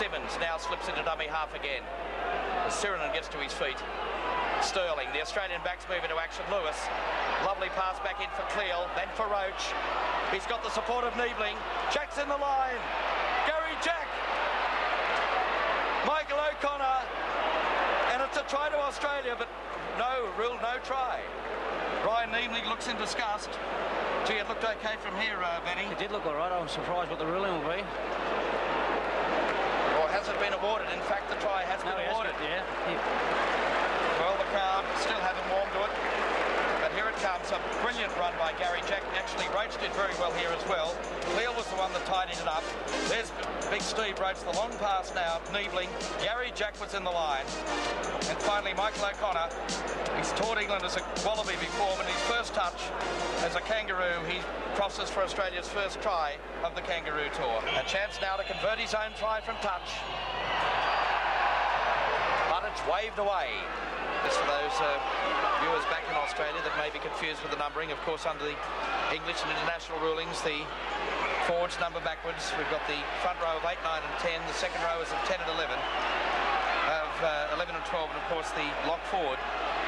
Simmons now slips into dummy half again. As Sirinen gets to his feet. Sterling, the Australian backs move into action. Lewis, lovely pass back in for Cleal, then for Roach. He's got the support of Niebling. Jack's in the line. Gary Jack. Michael O'Connor. And it's a try to Australia, but no rule, no try. Ryan Niebling looks in disgust. Gee, it looked okay from here, Benny. It did look all right. I'm surprised what the ruling will be. Or has it been awarded? In fact, the try has been awarded. Yeah. Well, the crowd still haven't warmed to it. But here it comes. A brilliant run by Gary Jack. Actually, Roach did very well here as well. Cleal was the one that tidied it up. There's Big Steve Roach, the long pass now. Niebling. Gary Jack was in the line. And finally, Michael O'Connor. He's taught England as a Wallaby before, but his first touch as a Kangaroo, he crosses for Australia's first try of the Kangaroo Tour. A chance now to convert his own try from touch. But it's waved away. This for those viewers back in Australia that may be confused with the numbering. Of course, under the English and international rulings, the forwards number backwards. We've got the front row of 8, 9 and 10. The second row is of 10 and 11. Of 11 and 12. And, of course, the lock forward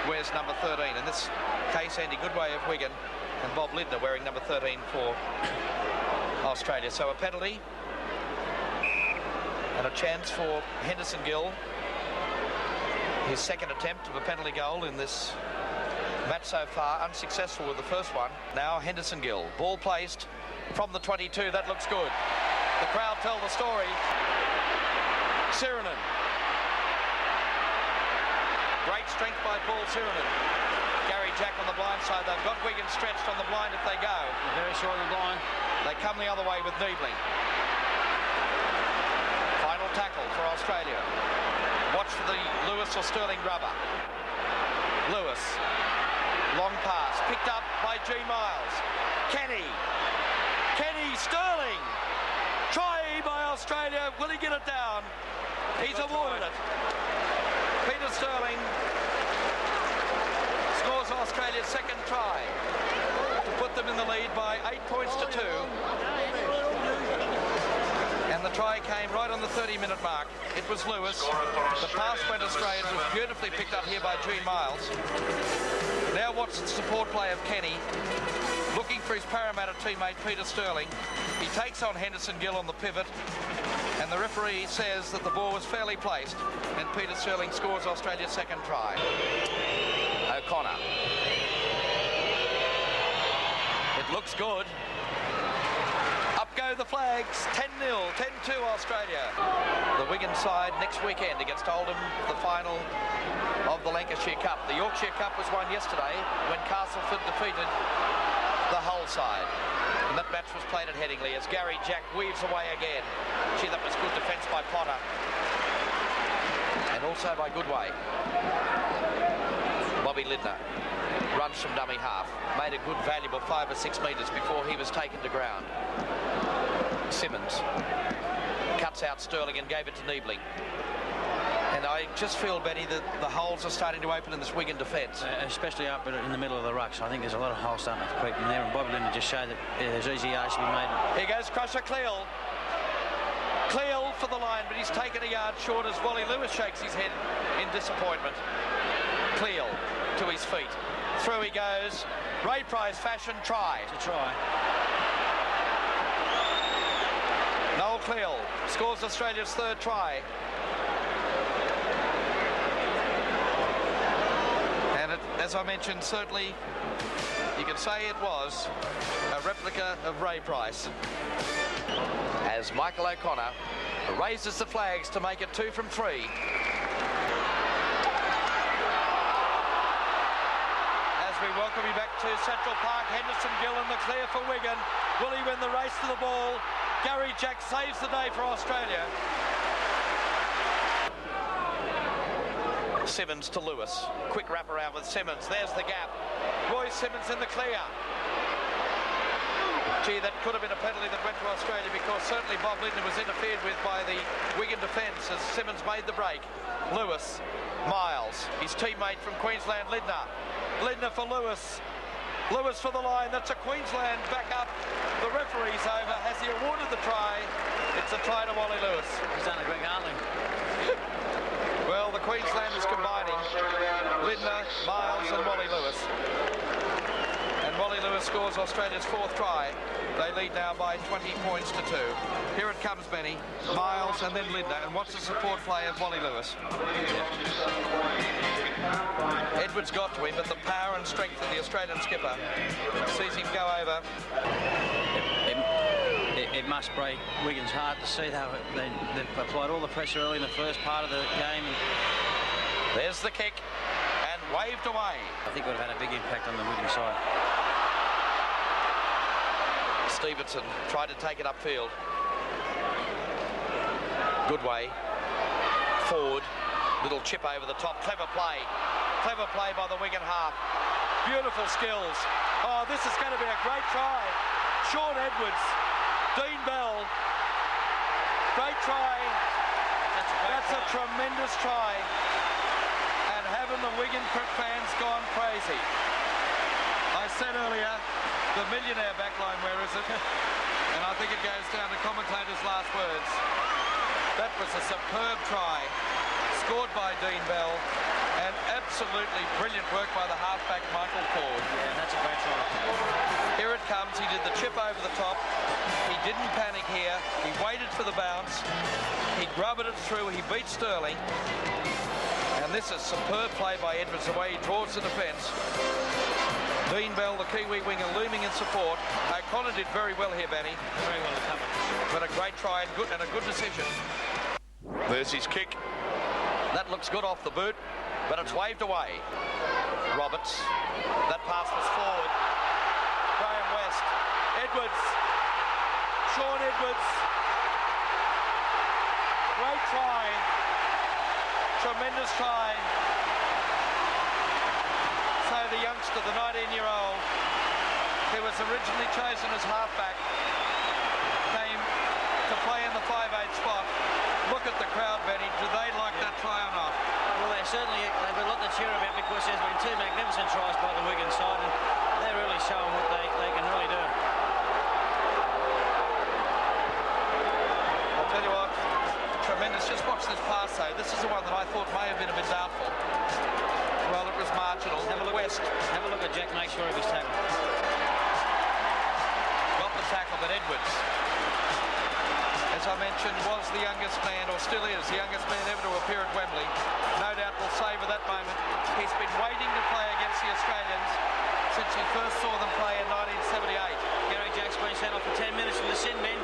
wears number 13. In this case, Andy Goodway of Wigan and Bob Lindner wearing number 13 for Australia. So a penalty and a chance for Henderson Gill. His second attempt of a penalty goal in this match so far, unsuccessful with the first one. Now Henderson Gill, ball placed from the 22, that looks good. The crowd tell the story. Sirinen. Great strength by Paul Sirinen. Gary Jack on the blind side. They've got Wigan stretched on the blind if they go. They're very short on the blind. They come the other way with Niebling. Final tackle for Australia. Watch for the Lewis or Sterling rubber. Lewis. Long pass. Picked up by G. Miles. Kenny. Sterling. Try by Australia. Will he get it down? He's awarded it. Peter Sterling scores Australia's second try to put them in the lead by 8 points to 2. And the try came right on the 30-minute mark. It was Lewis. The pass went astray. It was beautifully picked up here by Gene Miles. Now watch the support play of Kenny, looking for his Parramatta teammate Peter Sterling. He takes on Henderson Gill on the pivot, and the referee says that the ball was fairly placed, and Peter Sterling scores Australia's second try. O'Connor. It looks good. Up go the flags, 10-0, 10-2 Australia. The Wigan side next weekend against Oldham, the final of the Lancashire Cup. The Yorkshire Cup was won yesterday when Castleford defeated the Hull side. And that match was played at Headingley as Gary Jack weaves away again. Gee, that was good defence by Potter. And also by Goodway. Bobby Lindner runs from dummy half. Made a good, valuable 5 or 6 metres before he was taken to ground. Simmons cuts out Sterling and gave it to Niebling. And I just feel, Benny, that the holes are starting to open in this Wigan defence. Especially up in the middle of the rucks. I think there's a lot of holes starting to creep in there, and Bobby Lindner just showed that there's easy yards to be made. Here goes Crusher Cleal. Cleal for the line, but he's taken a yard short as Wally Lewis shakes his head in disappointment. Cleal to his feet. Through he goes. Ray Price fashion try. It's a try. Noel Cleal scores Australia's third try. And it, as I mentioned, certainly you can say it was a replica of Ray Price. As Michael O'Connor raises the flags to make it 2 from 3. As we welcome you back to Central Park, Henderson Gill in the clear for Wigan. Will he win the race to the ball? Gary Jack saves the day for Australia. Simmons to Lewis. Quick wrap around with Simmons. There's the gap. Roy Simmons in the clear. Gee, that could have been a penalty that went to Australia because certainly Bob Lindner was interfered with by the Wigan defence as Simmons made the break. Lewis, Miles, his teammate from Queensland, Lindner. Lindner for Lewis. Lewis for the line. That's a Queensland back-up. The referee's over. Has he awarded the try? It's a try to Wally Lewis. He's done a Greg Hartling scores Australia's 4th try. They lead now by 20 points to 2. Here it comes, Benny. Miles and then Linda. And what's the support play of Wally Lewis? Edwards got to him, but the power and strength of the Australian skipper sees him go over. It must break Wigan's heart to see how they've applied all the pressure early in the first part of the game. There's the kick and waved away. I think it would have had a big impact on the Wigan side. Stevenson tried to take it upfield. Good way. Forward. Little chip over the top. Clever play. Clever play by the Wigan half. Beautiful skills. Oh, this is going to be a great try. Sean Edwards. Dean Bell. Great try. That's a tremendous try. And haven't the Wigan fans gone crazy? I said earlier, the millionaire backline, where is it? And I think it goes down to commentators' last words. That was a superb try, scored by Dean Bell, and absolutely brilliant work by the halfback Michael Ford. Yeah, that's a great try. Here it comes. He did the chip over the top. He didn't panic here. He waited for the bounce. He grubbed it through. He beat Sterling. And this is superb play by Edwards, the way he draws the defence. Dean Bell, the Kiwi winger, looming in support. O'Connor did very well here, Benny. Very well covered. But a great try and a good decision. There's his kick. That looks good off the boot, but it's waved away. Roberts. That pass was forward. Graham West. Edwards. Sean Edwards. Great try. Tremendous try. So the youngster, the 19-year-old, who was originally chosen as halfback, came to play in the 5'8" spot. Look at the crowd, Benny. Do they like that try or not? Well, they've got a lot to cheer about, because there's been 2 magnificent tries by the Wigan side, and they're really showing what they can really do. I'll tell you what, tremendous. Just watch this pass, though. This is the one that I thought may have been a bit doubtful. Well, it was marginal. Have a look, West. Have a look at Jack, make sure he was tackled. Got the tackle, but Edwards, as I mentioned, was the youngest man, or still is, the youngest man ever to appear at Wembley. No doubt will savour that moment. He's been waiting to play against the Australians since he first saw them play in 1978. Gary Jack's been sent off for 10 minutes from the sin bin.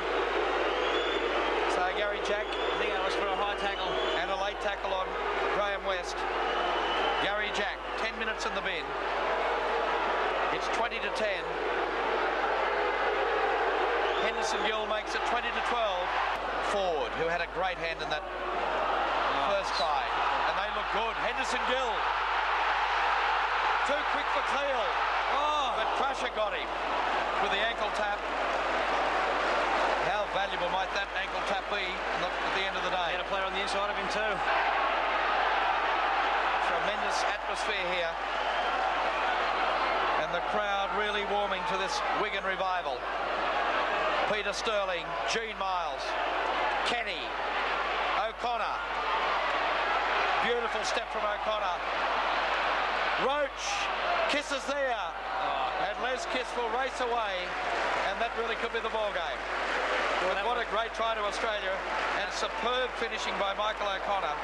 So Gary Jack. I think that was for a high tackle. And a late tackle on Graham West. Gary Jack, 10 minutes in the bin. It's 20 to 10. Henderson Gill makes it 20 to 12. Ford, who had a great hand in that first try. And they look good. Henderson Gill. Too quick for Cleal. Oh, but Crusher got him with the ankle tap. How valuable might that ankle tap be at the end of the day? He had a player on the inside of him too. Tremendous atmosphere here. And the crowd really warming to this Wigan revival. Peter Sterling, Gene Miles, Kenny, O'Connor. Beautiful step from O'Connor. Roach, Kiss is there. And Les Kiss will race away. And that really could be the ball game. What a great try to Australia, and superb finishing by Michael O'Connor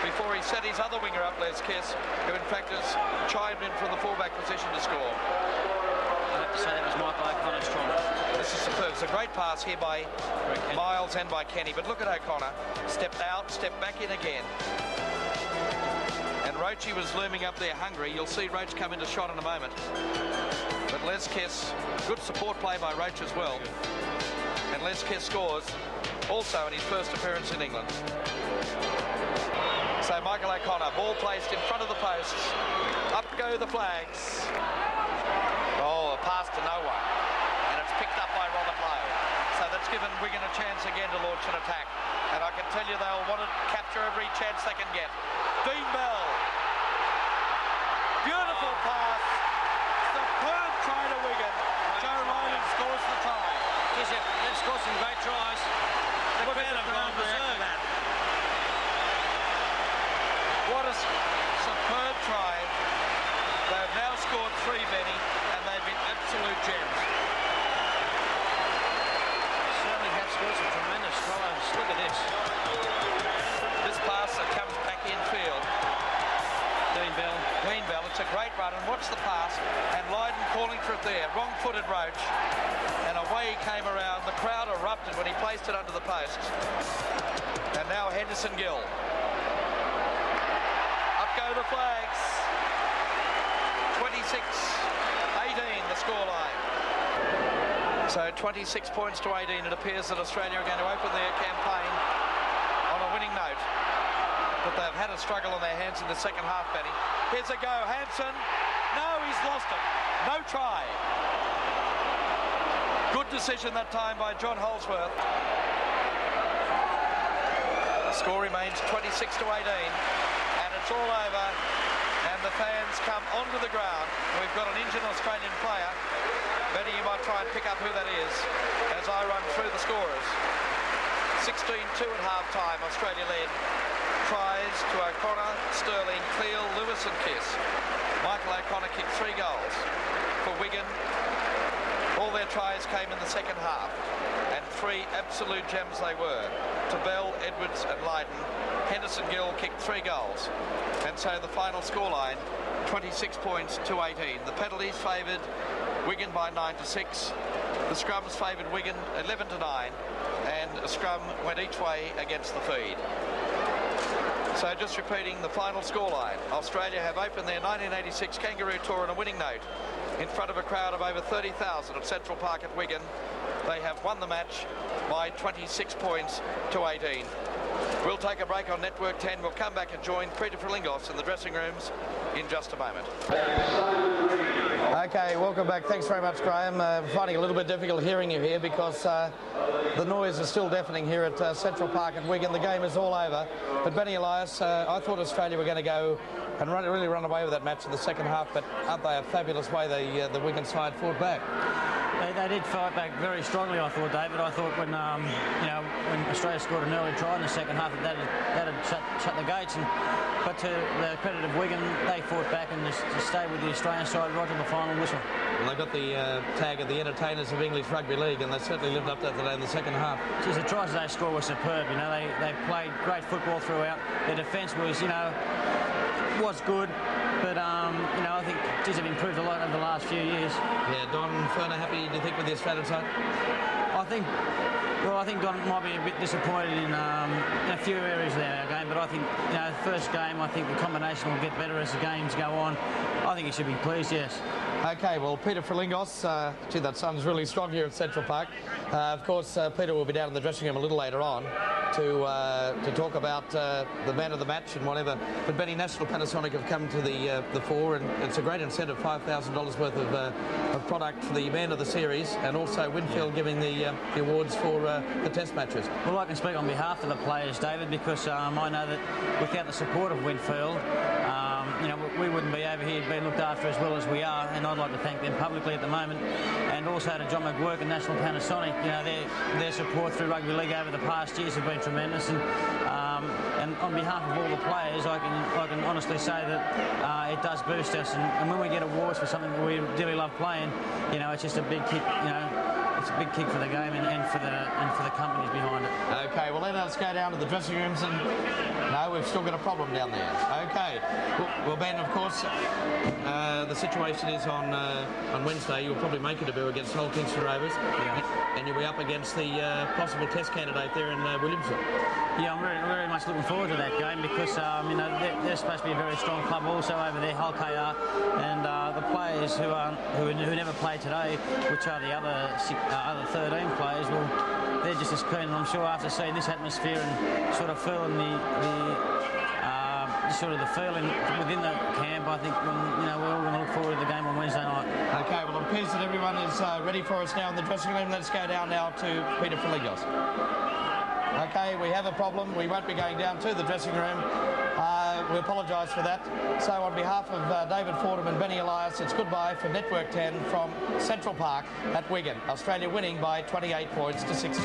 before he set his other winger up, Les Kiss, who in fact has chimed in from the fullback position to score. I have to say that was Michael O'Connor's try. This is superb. It's a great pass here by Miles and by Kenny, but look at O'Connor. Stepped out, stepped back in again. And Roachy was looming up there hungry. You'll see Roach come into shot in a moment. But Les Kiss, good support play by Roach as well. And Les Kiss scores also in his first appearance in England. So Michael O'Connor, ball placed in front of the posts. Up go the flags. Oh, a pass to no one. And it's picked up by Robert Lowe. So that's given Wigan a chance again to launch an attack. And I can tell you they'll want to capture every chance they can get. Dean Bell. Beautiful pass. Superb try to Wigan. Joe Ryan scores the try. Yes, they've scored some great tries. The crowd have gone berserk. What a superb try. They've now scored 3, Benny, and they've been absolute gems. Certainly have scored some tremendous tries. Look at this. This pass that comes back infield. Clean bell. It's a great run, and watch the pass, and Lydon calling for it there. Wrong-footed Roach, and away he came around. The crowd erupted when he placed it under the post. And now Henderson Gill. Up go the flags. 26-18 the scoreline. So 26 points to 18. It appears that Australia are going to open their campaign on a winning note. But they've had a struggle on their hands in the second half, Benny. Here's a go, Hansen. No, he's lost it. No try. Good decision that time by John Holsworth. The score remains 26-18, and it's all over, and the fans come onto the ground. We've got an injured Australian player. Benny, you might try and pick up who that is as I run through the scorers. 16-2 at half-time, Australia led. Tries to O'Connor, Sterling, Cleal, Lewis and Kiss. Michael O'Connor kicked 3 goals for Wigan. All their tries came in the second half, and 3 absolute gems they were. To Bell, Edwards and Lydon. Henderson Gill kicked 3 goals. And so the final scoreline, 26 points to 18. The penalties favoured Wigan by 9-6. The scrums favoured Wigan 11-9. And a scrum went each way against the feed. So just repeating the final scoreline. Australia have opened their 1986 Kangaroo Tour on a winning note in front of a crowd of over 30,000 at Central Park at Wigan. They have won the match by 26 points to 18. We'll take a break on Network 10. We'll come back and join Peter Frelingos in the dressing rooms in just a moment. Okay, welcome back. Thanks very much, Graham. Finding it a little bit difficult hearing you here because the noise is still deafening here at Central Park at Wigan. The game is all over. But Benny Elias, I thought Australia were going to go and really run away with that match in the second half, but aren't they a fabulous way the Wigan side fought back? They did fight back very strongly, I thought, David. I thought when when Australia scored an early try in the second half, that had shut the gates. But to the credit of Wigan, they fought back and just stayed with the Australian side right to the final whistle. Well, they got the tag of the entertainers of English Rugby League, and they certainly lived up to that today in the second half. Geez, the tries they scored were superb. They played great football throughout. Their defence was was good. But, I think they've improved a lot over the last few years. Yeah, Don Ferner happy, do you think, with the Australian side? I think Don might be a bit disappointed in a few areas of our game, but I think, the first game, I think the combination will get better as the games go on. I think he should be pleased, yes. Okay, well, Peter Frelingos, gee, that sun's really strong here at Central Park. Of course, Peter will be down in the dressing room a little later on to talk about the man of the match and whatever. But Benny, National Panasonic have come to the fore, and it's a great incentive, $5,000 worth of product for the man of the series, and also Winfield giving the awards for the test matches. Well, I can speak on behalf of the players, David, because I know that without the support of Winfield, we wouldn't be over here being looked after as well as we are, and I'd like to thank them publicly at the moment, and also to John McGuirk and National Panasonic. Their support through Rugby League over the past years have been tremendous, and on behalf of all the players, I can honestly say that it does boost us, and when we get awards for something that we really love playing, it's just a big kick. It's a big kick for the game and for the companies behind it. Okay, well then let's go down to the dressing rooms, and no, we've still got a problem down there. Okay, well Ben, of course, the situation is on Wednesday you'll probably make a debut against Hull Kingston Rovers, and you'll be up against the possible test candidate there in Williamsville. Yeah, I'm very much looking forward to that game because they're supposed to be a very strong club also over there, Hull KR, and the players who never played today, which are the other 13 players, well, they're just as keen, and I'm sure after seeing this atmosphere and sort of feeling the feeling within the camp, I think we're all going to look forward to the game on Wednesday night. Okay, well, it appears that everyone is ready for us now in the dressing room. Let's go down now to Peter Frelingos. Okay, we have a problem. We won't be going down to the dressing room. We apologise for that. So on behalf of David Fordham and Benny Elias, it's goodbye for Network 10 from Central Park at Wigan. Australia winning by 28 points to 16.